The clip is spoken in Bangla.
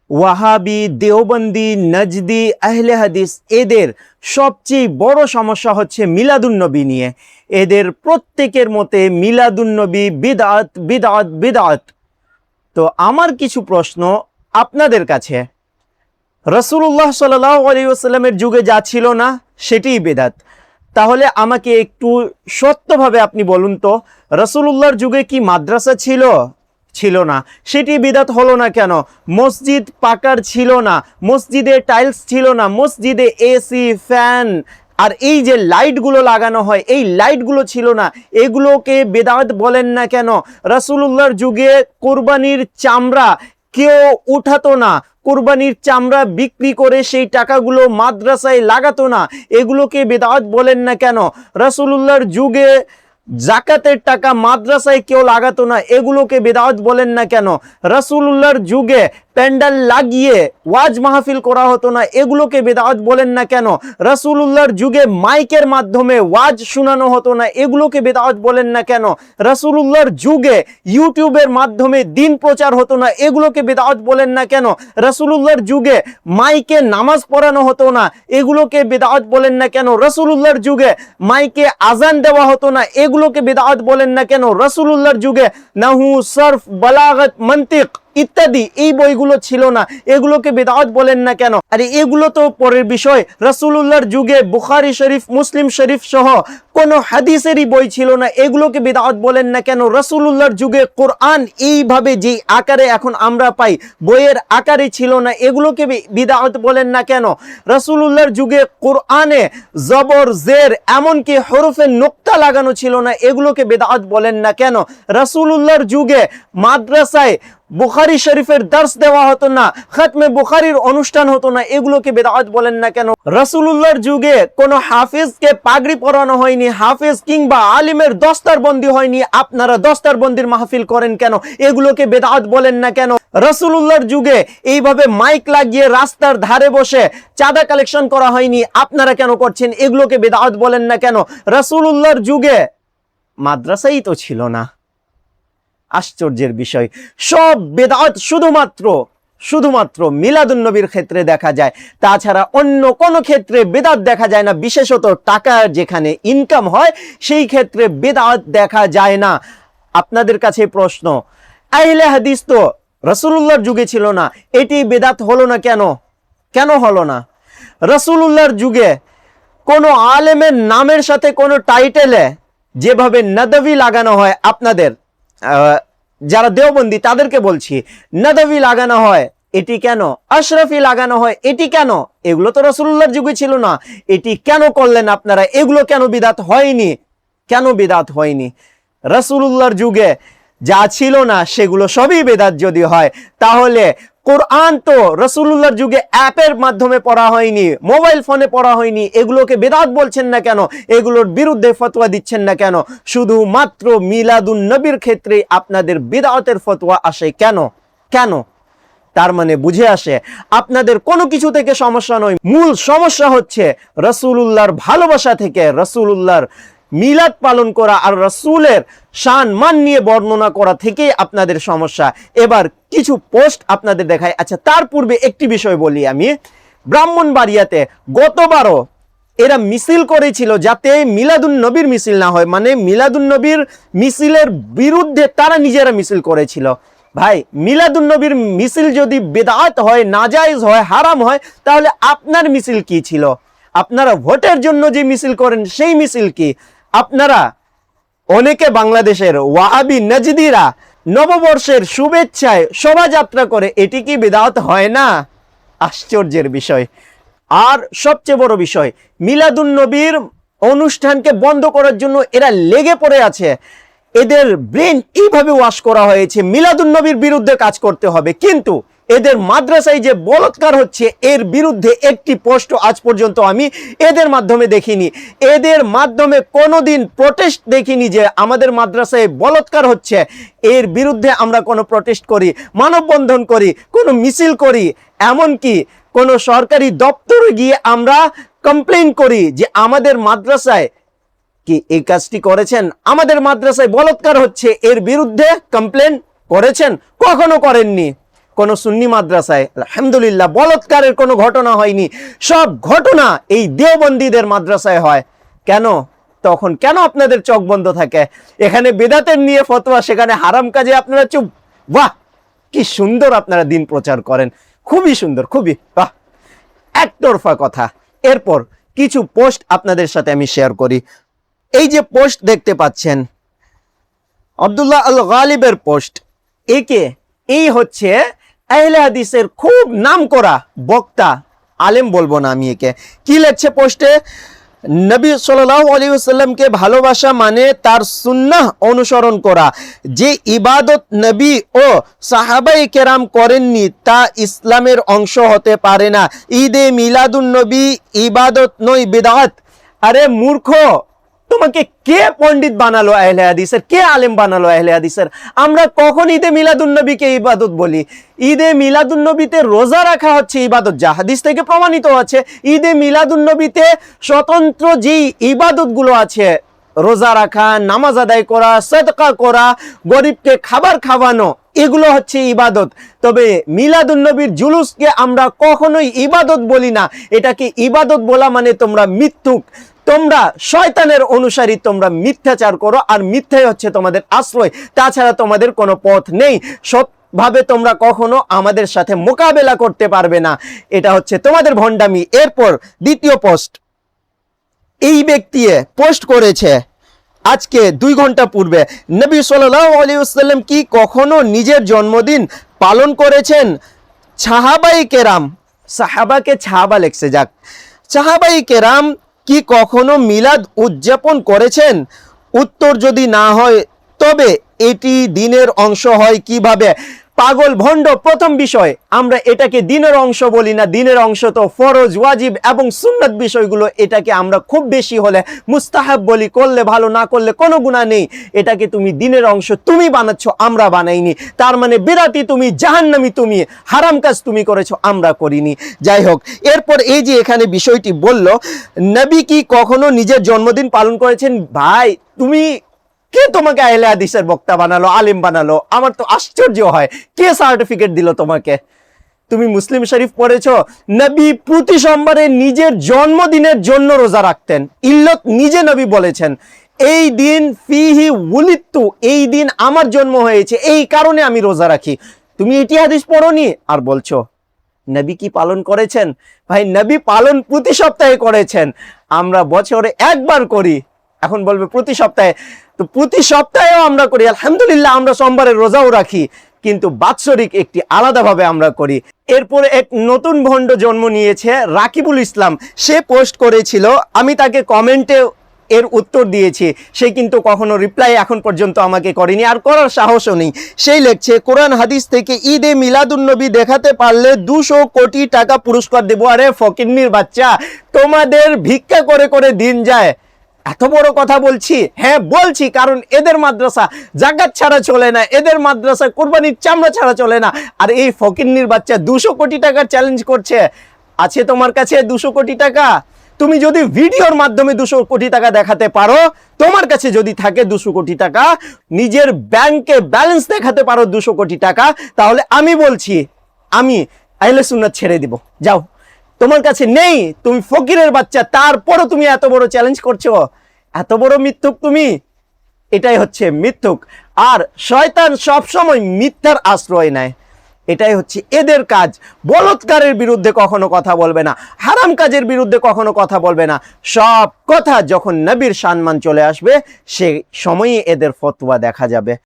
ওয়াহাবি, দেওবন্দি, নজদি, আহলে হাদিস এদের সবচেয়ে বড় সমস্যা হচ্ছে মিলাদুন্নবী নিয়ে। এদের প্রত্যেকের মতে মিলাদুন্নবী বিদআত বিদআত বিদআত। তো আমার কিছু প্রশ্ন আপনাদের কাছে। রাসূলুল্লাহ সাল্লাল্লাহু আলাইহি ওয়াসাল্লামের যুগে যা ছিল না সেটিই বিদআত। তাহলে আমাকে একটু সত্যভাবে আপনি বলুন তো, রাসূলুল্লাহর যুগে কি মাদ্রাসা ছিল? ছিল না, সেটি বিদআত হলো না কেন? মসজিদ পাকার ছিল না, মসজিদে টাইলস ছিল না, মসজিদে এসি, ফ্যান আর এই যে লাইটগুলো লাগানো হয় এই লাইটগুলো ছিল না, এগুলোকে বিদআত বলেন না কেন? রাসূলুল্লাহর যুগে কোরবানির চামড়া কেউ উঠাতো না, কোরবানির চামড়া বিক্রি করে সেই টাকাগুলো মাদ্রাসায় লাগাতো না, এগুলোকে বিদআত বলেন না কেন? রাসূলুল্লাহর যুগে জাকাতের টাকা মাদ্রাসায় কেউ লাগাতো না, এগুলোকে বিদআত বলেন না কেন? রাসূলুল্লাহর যুগে প্যান্ডেল লাগিয়ে ওয়াজ মাহফিল করা হতো না, এগুলোকে বিদআত বলেন না কেন? রাসূলুল্লাহর যুগে মাইকের মাধ্যমে ওয়াজ শোনানো হতো না, এগুলোকে বিদআত বলেন না কেন? রাসূলুল্লাহর যুগে ইউটিউবের মাধ্যমে দিন প্রচার হতো না, এগুলোকে বিদআত বলেন না কেন? রাসূলুল্লাহর যুগে মাইকে নামাজ পড়ানো হতো না, এগুলোকে বিদআত বলেন না কেন? রাসূলুল্লাহর যুগে মাইকে আজান দেওয়া হতো না, এগুলোকে বিদআত বলেন না কেন? রাসূলুল্লাহর যুগে নাহু, সরফ, বালাগত, মন্তিক ইত্যাদি এই বইগুলো ছিল না, এগুলোকে বিদআত বলেন না কেন? আরে এগুলো তো পরের বিষয়। রাসূলুল্লাহর যুগে বুখারী শরীফ, মুসলিম শরীফ সহ কোনো হাদিসেরই বই ছিল না, এগুলোকে বিদআত বলেন না কেন? রাসূলুল্লাহর যুগে কোরআন এইভাবে যে আকারে এখন আমরা পাই বইয়ের আকারে ছিল না, এগুলোকে বিদআত বলেন না কেন? রাসূলুল্লাহর যুগে কোরআনে জবর, জের এমনকি হরফে নোক্তা লাগানো ছিল না, এগুলোকে বিদআত বলেন না কেন? রাসূলুল্লাহর যুগে মাদ্রাসায় বুখারী শরীফের দর্স দেওয়া হতো না, খতমে বুখারীর অনুষ্ঠান হতো না, এগুলোকে বিদআত বলেন না কেন? রাসূলুল্লাহর যুগে কোনো হাফেজকে পাগড়ি পরানো হয়নি, হাফেজ কিংবা আলিমের দস্তারবন্দি হয়নি, আপনারা দস্তারবন্দির মাহফিল করেন কেন? এগুলোকে বিদআত বলেন না কেন? রাসূলুল্লাহর যুগে এইভাবে মাইক লাগিয়ে রাস্তার ধারে বসে চাঁদা কালেকশন করা হয়নি, আপনারা কেন করছেন? এগুলোকে বিদআত বলেন না কেন? রাসূলুল্লাহর যুগে মাদ্রাসাই তো ছিল না। আশ্চর্যের বিষয়, সব বিদআত শুধুমাত্র মিলাদুন্নবীর ক্ষেত্রে দেখা যায়, তাছাড়া অন্য কোনো ক্ষেত্রে বিদআত দেখা যায় না। বিশেষত টাকা যেখানে ইনকাম হয় সেই ক্ষেত্রে বিদআত দেখা যায় না। আপনাদের কাছে প্রশ্ন, আহলে হাদিস তো রাসূলুল্লাহর যুগে ছিল না, এটি বিদআত হলো না কেন? কেন হলো না? রাসূলুল্লাহর যুগে কোনো আলেমের নামের সাথে কোনো টাইটেলে যেভাবে নদভী লাগানো হয়, আপনাদের যারা দেওবন্দি তাদেরকে বলছি, নদভী লাগানো হয়, এটি কেন? আশরাফি লাগানো হয়, এটি কেন? এগুলো তো রাসূলুল্লাহর যুগে ছিল না, এটি কেন করলেন আপনারা? এগুলো কেন বিদআত হয়নি? কেন বিদআত হয়নি? রাসূলুল্লাহর যুগে যা ছিল না সেগুলো সবই বিদআত যদি হয়, তাহলে কোরআন তো রাসূলুল্লাহর যুগে অ্যাপের মাধ্যমে পড়া হয়নি, মোবাইল ফোনে পড়া হয়নি, এগুলোকে বিদআত বলছেন না কেন? এগুলোর বিরুদ্ধে ফতোয়া দিচ্ছেন না কেন? শুধুমাত্র মিলাদুন নবীর ক্ষেত্রে আপনাদের বিদআতের ফতোয়া আসে কেন? কেন? তার মানে বুঝে আসে আপনাদের কোনো কিছু থেকে সমস্যা নয়, মূল সমস্যা হচ্ছে রাসূলুল্লাহর ভালোবাসা থেকে, রাসূলুল্লাহর মিলাদ পালন করা আর রাসূলের শান মান নিয়ে বর্ণনা করা থেকেই আপনাদের সমস্যা। এবার কিছু পোস্ট আপনাদের দেখাই। আচ্ছা, তার পূর্বে একটি বিষয় বলি আমি। ব্রাহ্মণবাড়িয়াতে গতবারও এরা মিছিল করেছিল যাতে মিলাদুন নবীর মিছিল না হয়, মানে মিলাদুন নবীর মিছিলের বিরুদ্ধে তারা নিজেরা মিছিল করেছিল। ভাই, মিলাদুন নবীর মিছিল যদি বিদআত হয়, নাজায়েজ হয়, হারাম হয়, তাহলে আপনার মিছিল কি ছিল? আপনারা ভোটের জন্য যে মিছিল করেন সেই মিছিল কি? আপনারা অনেকে বাংলাদেশের ওয়াহাবি নজদিরা নববর্ষের শুভেচ্ছায় শোভাযাত্রা করে, এটি কি বিদআত হয় না? আশ্চর্যের বিষয়। আর সবচেয়ে বড় বিষয়, মিলাদুন নবীর অনুষ্ঠানকে বন্ধ করার জন্য এরা লেগে পড়ে আছে। এদের ব্রেন এইভাবে ওয়াশ করা হয়েছে মিলাদুন নবীর বিরুদ্ধে কাজ করতে হবে, কিন্তু এদের মাদ্রাসায় যে বলৎকার হচ্ছে এর বিরুদ্ধে একটি পোস্ট আজ পর্যন্ত আমি এদের মাধ্যমে দেখিনি। এদের মাধ্যমে কোনোদিন প্রোটেস্ট দেখিনি যে আমাদের মাদ্রাসায় বলৎকার হচ্ছে, এর বিরুদ্ধে আমরা কোনো প্রোটেস্ট করি, মানববন্ধন করি, কোনো মিছিল করি, এমনকি কোনো সরকারি দপ্তরে গিয়ে আমরা কমপ্লেইন করি যে আমাদের মাদ্রাসায় কি এই কাজটি করেছেন, আমাদের মাদ্রাসায় বলৎকার হচ্ছে, এর বিরুদ্ধে কমপ্লেন করেছেন? কখনো করেননি। কোন সুন্নি মাদ্রাসায় আলহামদুলিল্লাহ বলৎকারের কোনো ঘটনা হয়নি, সব ঘটনা এই দেওবন্দীদের মাদ্রাসায় হয়। কেন তখন কেন আপনাদের চোখ বন্ধ থাকে? এখানে বেদাতের নিয়ে ফতোয়া, সেখানে হারাম কাজে আপনারা চুপ। বাহ, কি সুন্দর আপনারা দিন প্রচার করেন, খুবই সুন্দর, খুবই বাহ, একতরফা কথা। এরপর কিছু পোস্ট আপনাদের সাথে আমি শেয়ার করি। এই যে পোস্ট দেখতে পাচ্ছেন, আব্দুল্লাহ আল গালিবের পোস্ট। এই হচ্ছে আহলে হাদিসের খুব নামকরা বক্তা, আলেম বলবো না আমি। একে কি লিখছে পোস্টে? নবী সাল্লাল্লাহু আলাইহি ওয়াসাল্লামকে ভালোবাসা মানে তার সুন্নাহ অনুসরণ করা। যে ইবাদত নবী ও সাহাবায়ে কেরাম করেননি তা ইসলামের অংশ হতে পারে না। ঈদে মিলাদুন নবী ইবাদত নয়, বিদআত। আরে মূর্খ, তোমাকে কে পণ্ডিত বানালো আহলে হাদিসের? কে আলেম বানালো আহলে হাদিসের? আমরা কখন ঈদে মিলাদুন্নবীকে ইবাদত বলি? ঈদে মিলাদুন্নবীতে রোজা রাখা হচ্ছে ইবাদত, যা হাদিস থেকে প্রমাণিত আছে। ঈদে মিলাদুন্নবীতে স্বতন্ত্র যেই ইবাদতগুলো আছে, রোজা রাখা, নামাজ আদায় করা, সাদকা করা, গরিবকে খাবার খাওয়ানো, এগুলো হচ্ছে ইবাদত। তবে মিলাদুন্নবীর জুলুসকে আমরা কখনোই ইবাদত বলি না। এটাকে ইবাদত বলা মানে তোমরা মিথ্যুক, তোমরা শয়তানের অনুসারী, তোমরা মিথ্যাচার করো, আর মিথ্যাই হচ্ছে তোমাদের আশ্রয়, তাছাড়া তোমাদের কোনো পথ নেই। সৎভাবে তোমরা কখনো আমাদের সাথে মোকাবেলা করতে পারবে না, এটা হচ্ছে তোমাদের ভণ্ডামি। এরপর দ্বিতীয় পোস্ট, এই ব্যক্তি পোস্ট করেছে আজকে 2 ঘন্টা পূর্বে, নবী সাল্লাল্লাহু আলাইহি ওয়াসাল্লাম কি কখনো নিজের জন্মদিন পালন করেছেন? সাহাবায়ে কেরাম, সাহাবাকে সাহাবা লেখছে, যাক, সাহাবায়ে কেরাম কি কখনো মিলাদ উদযাপন করেছেন? উত্তর যদি না হয় তবে এটি দিনের অংশ হয় কিভাবে? পাগল ভণ্ড, প্রথম বিষয়, আমরা এটাকে দিনের অংশ বলি না। দিনের অংশ তো ফরজ, ওয়াজিব এবং সুন্নাত বিষয়গুলো, এটাকে আমরা খুব বেশি হলে মুস্তাহাব বলি, করলে ভালো, না করলে কোনো গুনাহ নেই। এটাকে তুমি দিনের অংশ তুমি বানাচ্ছ, আমরা বানাইনি। তার মানে বিরাটি তুমি, জাহান্নামী তুমি, হারাম কাজ তুমি করেছো, আমরা করিনি। যাই হোক, এরপর এই যে এখানে বিষয়টি বলল, নবী কি কখনো নিজের জন্মদিন পালন করেছেন? ভাই, তুমি কে তোমাকে আহলে হাদিসের বক্তা বানালো, আলেম বানালো? আমার তো আশ্চর্য হয়, কে সার্টিফিকেট দিল তোমাকে? তুমি মুসলিম শরীফ পড়েছো, নবী প্রতি সোমবারে নিজের জন্মদিনের জন্য রোজা রাখতেন। ইল্লত নিজে নবী বলেছেন, এই দিন ফিহি উলিদতু, এই দিন আমার জন্ম হয়েছে, এই কারণে আমি রোজা রাখি। তুমি এটি হাদিস পড়োনি আর বলছো নবী কি পালন করেছেন? ভাই, নবী পালন প্রতি সপ্তাহে করেছেন, আমরা বছরে একবার করি। এখন বলবে প্রতি সপ্তাহে, তো প্রতি সপ্তাহেও আমরা করি, আলহামদুলিল্লাহ, আমরা সোমবারের রোজাও রাখি, কিন্তু বাৎসরিক একটি আলাদাভাবে আমরা করি। এরপরে এক নতুন ভণ্ড জন্ম নিয়েছে, রাকিবুল ইসলাম। সে পোস্ট করেছিল, আমি তাকে কমেন্টে এর উত্তর দিয়েছি, সে কিন্তু কখনো রিপ্লাই এখন পর্যন্ত আমাকে করেনি, আর করার সাহসও নেই। সেই লিখছে, কোরআন হাদিস থেকে ঈদে মিলাদুন্নবী দেখাতে পারলে 200 কোটি টাকা পুরস্কার দেব। আরে ফকিন্নির বাচ্চা, তোমাদের ভিক্ষা করে করে দিন যায়, এত বড় কথা বলছি? হ্যাঁ বলছি, কারণ এদের মাদ্রাসা জাকাত ছাড়া চলে না, এদের মাদ্রাসা কুরবানির চামড়া ছাড়া চলে না। আর এই ফকিন্নির বাচ্চা 200 কোটি টাকার চ্যালেঞ্জ করছে। আছে তোমার কাছে 200 কোটি টাকা? তুমি যদি ভিডিওর মাধ্যমে 200 কোটি টাকা দেখাতে পারো, তোমার কাছে যদি থাকে 200 কোটি টাকা, নিজের ব্যাংকে ব্যালেন্স দেখাতে পারো 200 কোটি টাকা, তাহলে আমি বলছি, আমি আহলে সুন্নাত ছেড়ে দিব। যাও, তোমার কাছে নেই, তুমি ফকিরের বাচ্চা, তারপরও তুমি এত বড় চ্যালেঞ্জ করছো, এত বড় মিথ্যুক তুমি। এটাই হচ্ছে মিথ্যুক। আর শয়তান সব সময় মিথ্যার আশ্রয় নেয়, এটাই হচ্ছে এদের কাজ। বলৎকারের বিরুদ্ধে কখনো কথা বলবে না, হারাম কাজের বিরুদ্ধে কখনো কথা বলবে না। সব কথা যখন নবীর সম্মান চলে আসবে, সেই সময়ই এদের ফতোয়া দেখা যাবে।